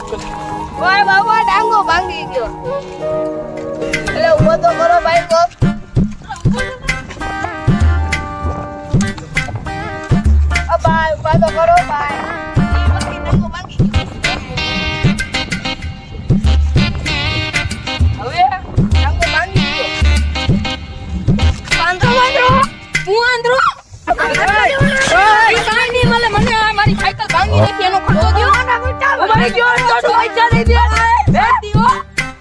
ઓય બાબા ડાંગો ભાંગી ગયો. એટલે ઉભો તો કરો ભાઈ તો. ભાઈ ઉભા તો કરો ભાઈ. ડાંગો ભાંગી ગયો. હવે ડાંગો ભાંગી ગયો. પાંદરો હું આંધળો. મને મારી સાયકલ ભાંગી નાખી એનો ખર્ચો દ્યો. મરી ગયો તો પૈસા દઈ દે.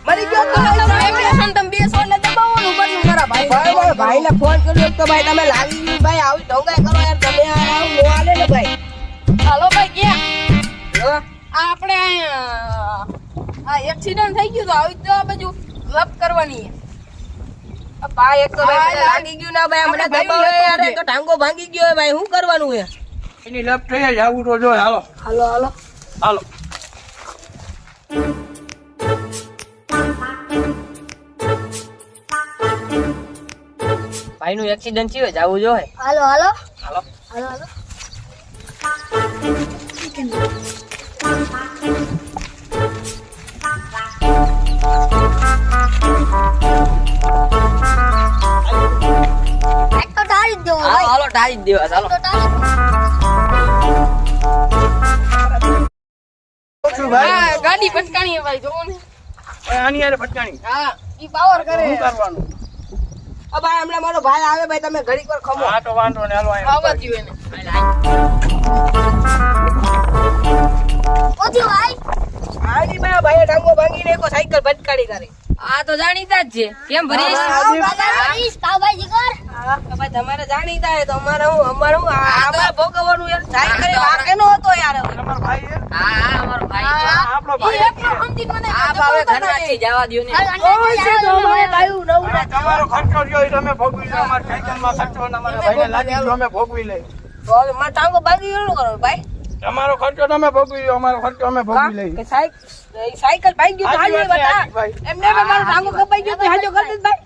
મરી ગયો તો એપ્લિકેશન તમે બેસો એટલે દબાવવાનું પડ્યું મારા ભાઈ. ભાઈ ભાઈને ફોન કર્યો તો ભાઈ તમે લાગી ગયું ભાઈ આવી ઢોંગાઈ કરો યાર તમે આવ નો આલે ને ભાઈ. હાલો ભાઈ ક્યાં? આ આપણે આ એક્સિડન્ટ થઈ ગયું તો આવી તો બાજુ લપ કરવાની. ભાઈ એક તો ભાઈ લાગી ગયું ના ભાઈ મને દબાવે યાર તો ટાંગો ભાંગી ગયો ભાઈ શું કરવાનું છે? એની લેફ્ટ થઈ જ આવું તો જો હાલો હાલો હાલો હાલો. ભાઈ નું એક્સિડન્ટ થયું જાવું જો હે. હાલો હાલો હાલો હાલો હાલો. હાલો ટાળી જ દેવા ચાલો. ગાડી પટકાણી ભાઈ જોવો ને. આની યાર ફટકાણી. હા ઈ પાવર કરે. શું કરવાનું? ભાઈ હમણાં મારો ભાઈ આવે ભાઈ તમે ઘડીક વાર ખમો. હા તો વાંધો ને હાલો આયા. આવવા દીયો એને. ઓથી ભાઈ. આની ભાઈ ડાંગો ભાંગીને કો સાયકલ ભટકાડી કરે. આ તો જાણીતા જ છે. કેમ ભરીશ? ભરીશ પાવભાઈ જીગર. હા ભાઈ તમારે જાણીતા હે તો અમારે હું આ ભોગવવાનું યાર સાયકલ વાકેનો હતો યાર. તમારો ભાઈ છે? હા અમારો ભાઈ છે. આપણો ભાઈ છે. આ ભાવે ઘરમાંથી જવા દ્યો ને. તમારો ખર્ચો રહ્યો એ તમે ભોગવી લો. અમારી સાયકલમાં ખર્ચો ને અમારા ભાઈને લાગી ગયો અમે ભોગવી લઈ. તો હવે મારે ટાંગો ભાંગી ગયો કરો ભાઈ. તમારો ખર્ચો તમે ભોગવી લો. અમારો ખર્ચો અમે ભોગવી લઈ. કે સાયકલ ભાંગી ગયો તો હાલી બતા. એમને મારો ટાંગો કપાઈ ગયો તો હાજો કરતી ભાઈ.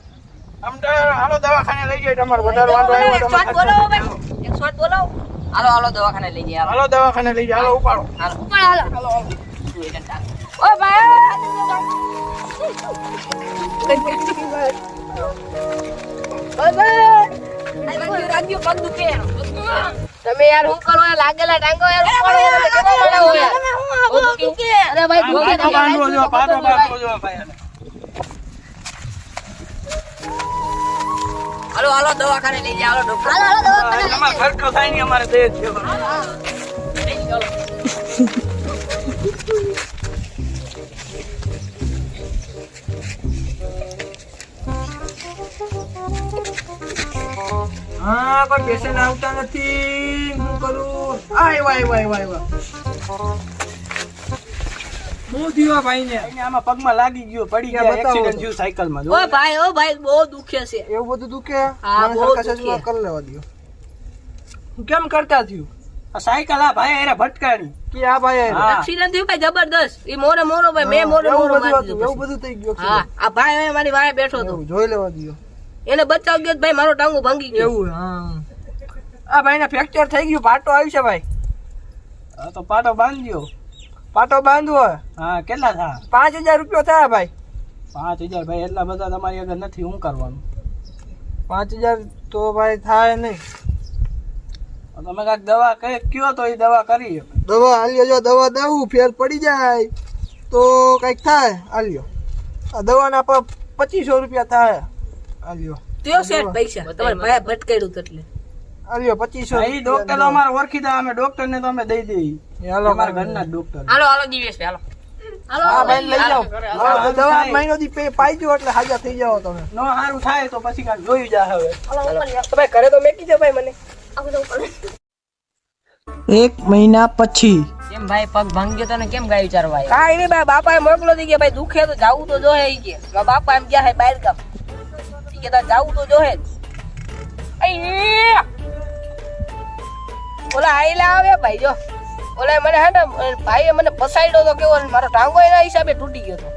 આમ તો હાલો દવાખાને લઈ જાય. તમારો વધારે વાંધો આવ્યો તો શોટ બોલાવો ભાઈ. એક શોટ બોલાવો. હાલો હાલો દવાખાને લઈ જાય. હાલો દવાખાને લઈ જાય. હાલો ઉપાડો. હાલો ઉપાડ હાલો. ઓ ભાઈ રાજ્યો પગ દુખે. તમે યાર હું કરો લાગેલા ટાંગો યાર ઉપાડો યાર. અરે ભાઈ દુખે પાટો બાંધવો જો. પાટો બાંધવો જો ભાઈ. હાલો હાલો દવાખાને લઈ જાય. હાલો ડોક્ટર. હાલો હાલો દવાખાને. તમારો ખર્ચો થાય નહીં અમારે દે જ છે. હા કોઈ પેશન્ટ આવતા નથી. હું કરું? આવ્યા. હું થયો ભાઈને? આમાં પગમાં લાગી ગયો, પડી ગયા, એક્સિડન્ટ થયું સાયકલમાં. ઓ ભાઈ બહુ દુખે છે. એવું બધું દુખે? હા બહુ દુખે. કરી લેવા દો. કેમ કરતા થયું? આ સાયકલ આ ભાઈ એરા ભટકાણી કે આ ભાઈ એક્સિડન્ટ થયું ભાઈ જબરદસ્ત. ઈ મોરે ભાઈ મેં મોરે એવું બધું થઈ ગયું. હા આ ભાઈ મારી વાહે બેઠો તો જોઈ લેવા દો. એને બચાવ ગયો ભાઈ મારો ટાંગો ભાંગી ગયો. એવું? હા આ ભાઈને ફ્રેક્ચર થઈ ગયું. પાટો આવી છે ભાઈ. હા તો પાટો બાંધ્યો. પાટો બાંધવો? હા કેટલા થયા? 5000 રૂપિયા થયા ભાઈ. 5000 ભાઈ એટલા બધા તમારી આગળ નથી. શું કરવાનું? 5000 તો ભાઈ થાય નહીં. તમે કાંઈક દવા કયો તો એ દવા કરી. દવા હાલ્યો જો. દવા દઉં ફેર પડી જાય તો કઈક થાય. હાલ્યો આ દવાના 2500 રૂપિયા થાય. હાલ્યો તેઓ સેટ પૈસા તમારે ભાઈ ભટકાડ્યું તો એટલે હાલ્યો 2500. એ ડોક્ટર અમારે ઓળખીતા. અમે ડોક્ટર ને તો અમે દઈ દઈએ. હાલો અમારા ઘરના ડોક્ટર. હાલો હાલો દિવેશ હાલો. હા ભાઈ લઈ જાઓ. દવા મહિનો દી પાઈજો એટલે હાજર થઈ જાવ તમે. નો સારું થાય તો પછી કાંઈક જોઈ જાય. હવે ભાઈ ઘરે તો મેકી દે ભાઈ મને. 1 મહિના પછી. કેમ ભાઈ પગ ભાંગી ગયો તો ને કેમ ગાયું ચારવા? કાઈ નહીં ભાઈ બાપાએ મોકલો દી કે ભાઈ દુખે તો જાવું તો જોહે. ઈ કે બાપા એમ ગયા હે બહાર ગામ. ઈ કે જાવું તો જોહે. ઓલા આઈલા આવે ભાઈ જો. ઓલા મને હે ને ભાઈએ મને ફસાડ્યો તો કેવો મારો ટાંગો એના હિસાબે તૂટી ગયો તો.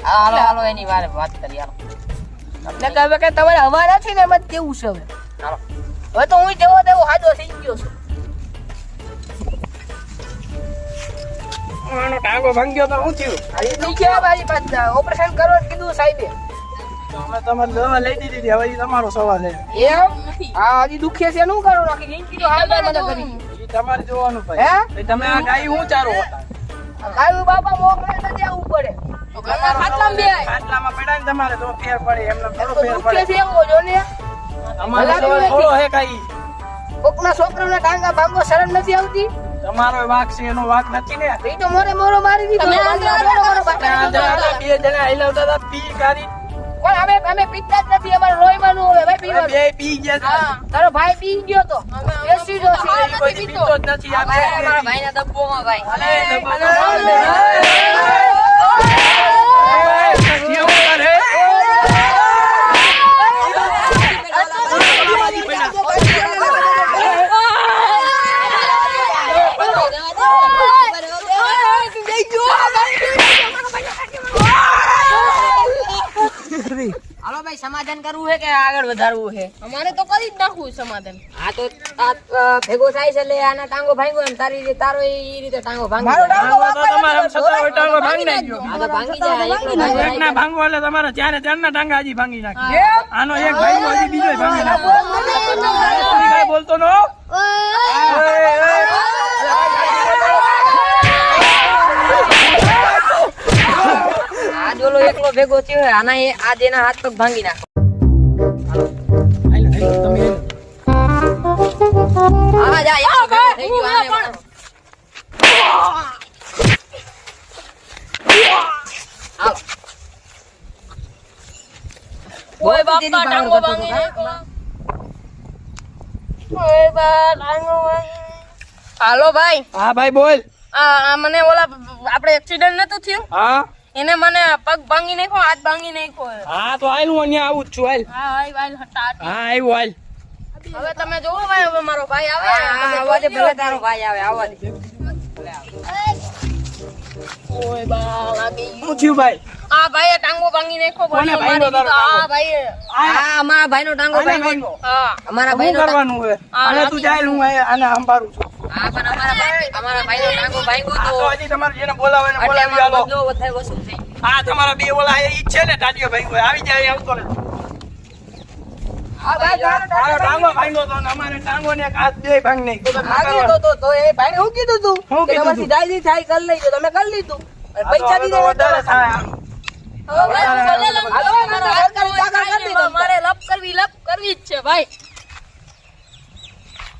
હાલો હાલો એની વારે વાત કરી હાલો. તમને કહે કે તમારે હવા નથી ને એમાં કેવું છે હવે. હાલો હવે તો હું જેવો તેવો હાજો થઈ ગયો છું. આનો ટાંગો ભાંગ્યો તો શું થયું? હજી દુખ્યા ભાઈ પાછા ઓપરેશન કરો કીધું સાહેબે. અમે તમારી દવા લઈ દીધી હતી, હવે ઈ તમારો સવાલ છે. એમ હા હજી દુખે છે શું કરું નાખી જિંદગી તો હાલ મને કરી ઈ તમારે જોવાનું ભાઈ. એ તમે આ ગાય હું ચારો હતા? કાયું બાપા મોકલે તો દેવું પડે તો ઘરના ખાટલામાં બે ખાટલામાં પડ્યા ને તમારે તો ફેર પડે, એમને થોડો ફેર દુખે પડે. છે એવો જો ને અમારે સવાલ થોડો હે કાઈ. કોકના છોકરાને ટાંગા ભાંગો શરમ નથી આવતી. તમારો વાક છે, એનો વાક નથી ને. એ તો મોરે મોરો મારી દીધો. બે જણા હિલાવતા હતા, પી ગાડી. પણ અમે પીતા જ નથી, અમારે રોઈવાનું હવે ભાઈ પીવાનું. બે પી ગયા છે. હા તારો ભાઈ પી ગયો તો બેસી જો છે ઈ કોઈ પીતો જ નથી. આ બે મારા ભાઈના ડબ્બોમાં ભાઈ અલે કેવું કરે? હાલો ભાઈ સમાધાન કરવું છે કે આગળ વધારવું છે? અમારે તો કરી જ નાખવું સમાધાન. હા તો આ ભેગો થાય છે એટલે આના ટાંગો ભાંગ્યો એમ તારી રીતે તારો એ રીતે ટાંગો ભાંગી ટાંગો તો તમારે આમ સતા હોય ટાંગો ભાંગી નાખ્યો. આ તો ભાંગી જાય એકલો ભાંગી એક ના ભાંગવો એટલે તમારે ચારે ચારના ટાંગા હજી ભાંગી નાખી. આનો એક ભાંગ્યો હજી બીજો ભાંગી નાખ્યો. કઈ બોલતો નો. આ જોલો એકલો ભેગો થયો છે આના આજ એના હાથ પગ ભાંગી નાખો. હા જા યાર ભેગો થઈ ગયો આને પણ. હાલો ઓય બાપા ટાંગો ભાંગી નાખો. ઓય બા ટાંગો ભાંગી. હાલો ભાઈ, હા ભાઈ બોલ. આ મને ઓલા આપણે એક્સિડન્ટ નતું થયું હા એને મને પગ ભાંગી નાખ્યો, હાથ ભાંગી નાખ્યો. હા તો હાલ હું અહીંયા આવું જ છું. હાલ હા હાય વાલ હટાટ. હા આવ્યો હાલ. હવે તમે જોવો ભાઈ, હવે મારો ભાઈ આવે. આવવા દે ભલે તારો ભાઈ આવે આવવા દે. ઓય બા લાગી. શું થયું ભાઈ? આ ભાઈએ ટાંગો ભાંગી નાખ્યો. કોને ભાઈ ભાંગ્યો તારો આ ભાઈએ. હા અમારા ભાઈનો ટાંગો આને ભાંગ્યો. ભાંગ્યો. હા અમારા શું ભાઈનો કરવાનું હવે? અને તું જાય હું આને સંભાળું છું. હા પણ અમારા ભાઈનો ટાંગો ભાંગ્યો આ તો તો હજી તમારે જેને બોલાવે એને એટલે બોલાવી અમારો આલો. બધો વધારે વસૂલ થઈ ગયો. હા તમારા બે ઓલા ઈ જ છે ને ટાટીઓ ભાઈ કોઈ આવી જાય આવતો ને. હા ભાઈ તારો તારો ટાંગો ભાંગ્યો તો ને અમારે ટાંગો ને એક હાથ બે ભાંગ નહીં. તો તમે ભાગ્યો કરવા. તો એ ભાઈને શું કીધું તું શું કે કીધું તમારી તું? દાદી થાય કરી લેજો તમે કરી લીધું અને પૈસા આ તો દીધા વધારે થાય આમ. હવે ભાઈ હું ભલે લઉં. હાલો, મારા સરકારી જાગા કરી દીધો. મારે લપ કરવી જ છે ભાઈ.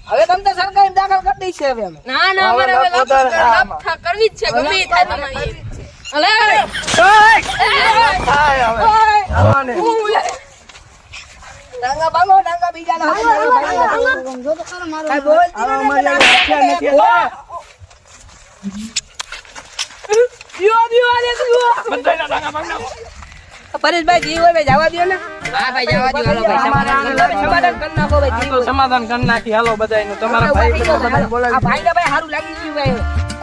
હવે તમે તો સરકારી દાખલ કરી દઈ છે હવે અમે ના ના હવે અમારે હવે લપ વધારે થાય આમાં. કરવી જ છે, ગમે એ થાય તમારી. અલે થાય હવે. આને. ડાંગા ભાંગો ડાંગા બીજા ના કાઈ બોલ હવે અમારી આગળ હથિયાર નથી. બધાયના ટાંગા ભાંગ નાખો. પરેશભાઈ જી હોય ભાઈ જવા દો ને હા ભાઈ જવા દો હાલો ભાઈ સમાધાન કરી નાખો ભાઈ આ તો સમાધાન કરી નાખી હાલો બધાયનું. તમારા ભાઈ બધાને આ બોલાવી. ભાઈને ભાઈ સારું લાગી ગયું ભાઈ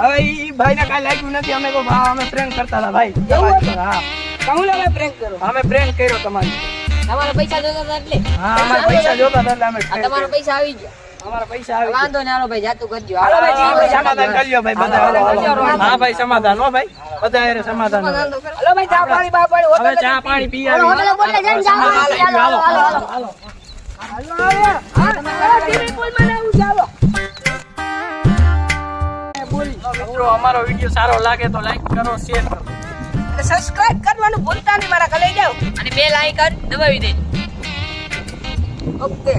હવે ઈ ભાઈને કાંઈ લાગ્યું નથી. અમે તો અમે પ્રેન્ક કરતા હતા ભાઈ. હા કહું લે ભાઈ પ્રેન્ક કરો અમે પ્રેન્ક કર્યો તમારી. તમારા પૈસા જોતા હતા એટલે હા અમારા પૈસા જોતા હતા એટલે અમે આ prank તમારા કર્યો. પૈસા આવી ગયા અમારા પૈસા આવી ગયા. વાંધો ને હાલો ભાઈ જાતું કરજો હાલો હાલો ભાઈ ભાઈ, જી સમાધાન કરી લ્યો ભાઈ બધા. હા ભાઈ સમાધાન હો ભાઈ બધા હારે સમાધાન હવે. હાલો ભાઈ ચા પાણી બા પાણી હવે ચા પાણી પી આવી. સમાધાન થઈ ગયું. હાલો હાલો મિત્રો અમારો વિડીયો સારો લાગે તો લાઈક કરો, શેર કરો. સબસ્ક્રાઇબ કરવાનું ભૂલતા નહીં મારા કલે જાવ અને બેલ આઇકન દબાવી દેજો. ઓકે